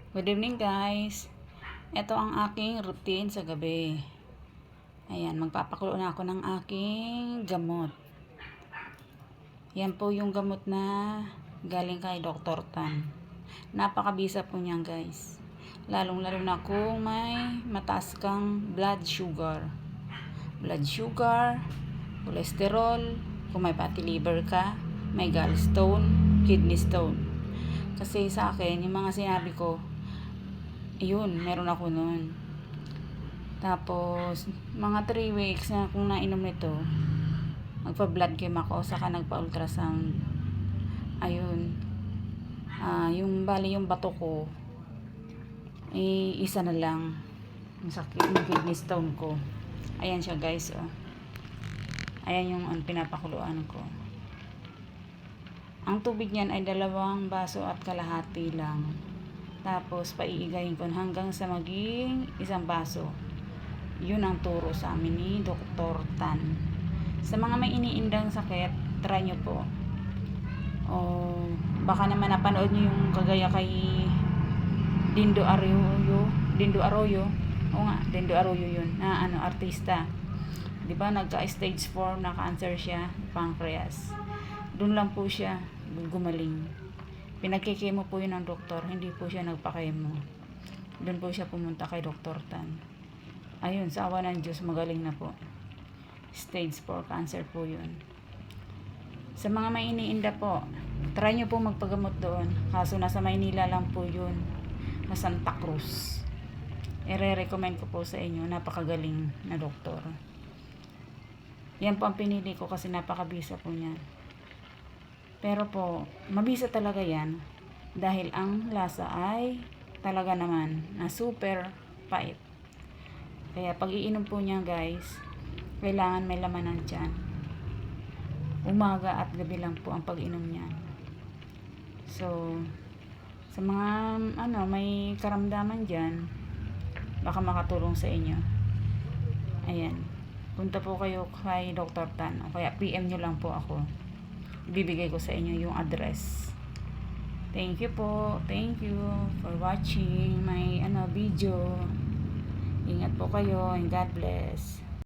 Good evening guys. Ito ang aking routine sa gabi. Ayan, magpapakulo na ako ng aking gamot. Yan po yung gamot na galing kay Dr. Tan. Napakabisa po niyan guys. Lalong-lalo na kung may mataas kang blood sugar. Blood sugar, cholesterol, kung may fatty liver ka, may gallstone, kidney stone. Kasi sa akin, yung mga sinabi ko, yun, meron ako nun. Tapos, mga 3 weeks na kung nainom nito, nagpa-blood chem ako, saka nagpa-ultrasound. Ayun. Yung bali yung bato ko, isa na lang. Yung sakit, yung kidney stone ko. Ayan siya guys, oh. Ayan yung pinapakuluan ko. Ang tubig niyan ay 2 baso at kalahati lang. Tapos, paiigayin ko hanggang sa maging 1 baso. Yun ang turo sa amin ni Dr. Tan. Sa mga may iniindang sakit, try nyo po. O, baka naman napanood nyo yung kagaya kay Dindo Arroyo. Dindo Arroyo. O nga, Dindo Arroyo yun. Na artista. Diba, nagka-stage 4 na cancer siya, pancreas. Doon lang po siya gumaling. Pinagkikemo po yun ng doktor, hindi po siya nagpakemo. Doon po siya pumunta kay Dr. Tan. Ayun, sa awa ng Diyos, magaling na po. Stage 4 cancer po yun. Sa mga may iniinda po, try nyo po magpagamot doon. Kaso nasa Maynila lang po yun, na Santa Cruz. I-recommend ko po sa inyo, napakagaling na doktor. Yan po ang pinili ko kasi napakabisa po niya. Pero po, mabisa talaga yan dahil ang lasa ay talaga naman na super pait. Kaya pag iinom po niya guys, kailangan may laman ng tiyan. Umaga at gabi lang po ang pag-inom niya. So, sa mga may karamdaman dyan, baka makatulong sa inyo. Ayan, punta po kayo kay Dr. Tan o kaya PM nyo lang po ako. Ibibigay ko sa inyo yung address. Thank you po. Thank you for watching my video. Ingat po kayo and God bless.